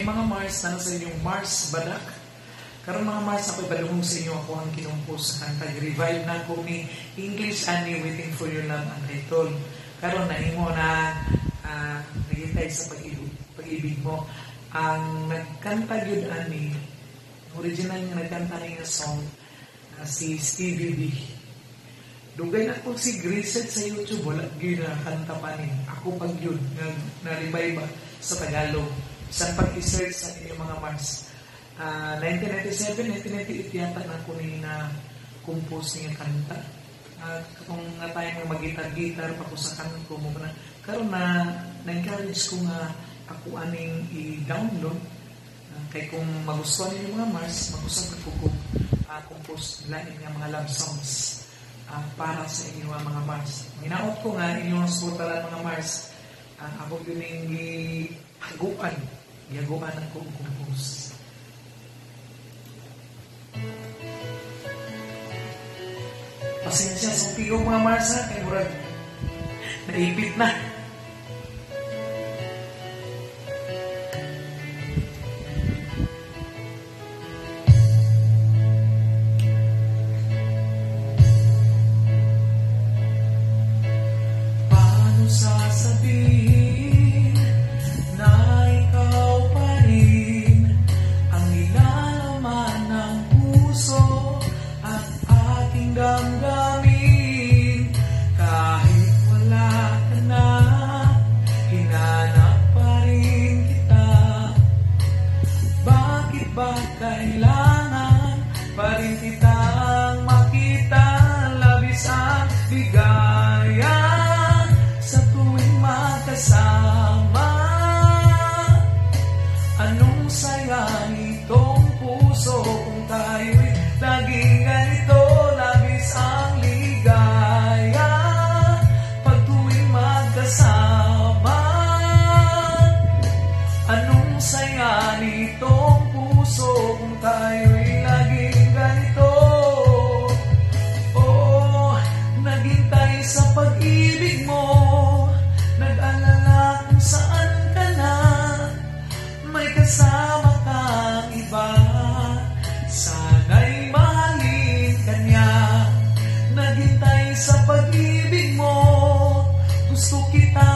Mga Mars, na sa inyong Mars Badak. Karon mga Mars, ako'y padungong sa inyo ako ang kinumpos sa kanta. Revive na ko ni English Annie, Waiting for Your Love ang title. Karon na imo na naghintay sa pag-ibig mo. Ang nagkanta yun ani, original nga nagkanta niya song, si Stevie B. Dugay na po si Grisette sa YouTube, wala yun na kanta pa ni. Ako pag yun, na-revive sa Tagalog. Sa pag-search sa inyong mga Mars. 1997, 1998 yata na ko na compose niya kanta. Kung nga tayo mag-gitar-gitar pa ko sa kanto mo na. Karon na-encourage ko nga ako aning i-download. Kaya kung magustuhan ninyo mga Mars, mag-usap ko compose lain nga mga love songs para sa inyo mga Mars. Hinaot ko nga inyong supportaran mga Mars. Ako yun yung haguan. Gihaguan ako compose. Pasensya sa pigo mga Mars ha, kay murag naipit na. Paano sasabihin na ikaw pa rin ang nilalaman ng puso at aking damdamin? Kahit wala ka na, hinanap pa rin kita. Bakit ba kailangan pa rin kitang makita? Labis ang ligaya sa tuwing magkasama. Anong saya nitong puso kung tayo'y laging ganito? Labis ang ligaya pag tuwing magkasama. Anong saya nitong puso kung tayo'y laging ganito? Oh, naghintay sa pag-ibig mo, nag-alala kung saan ka na, may kasama kang iba. Sana'y mahalin ka niya. Naghintay sa pag-ibig mo, gusto kita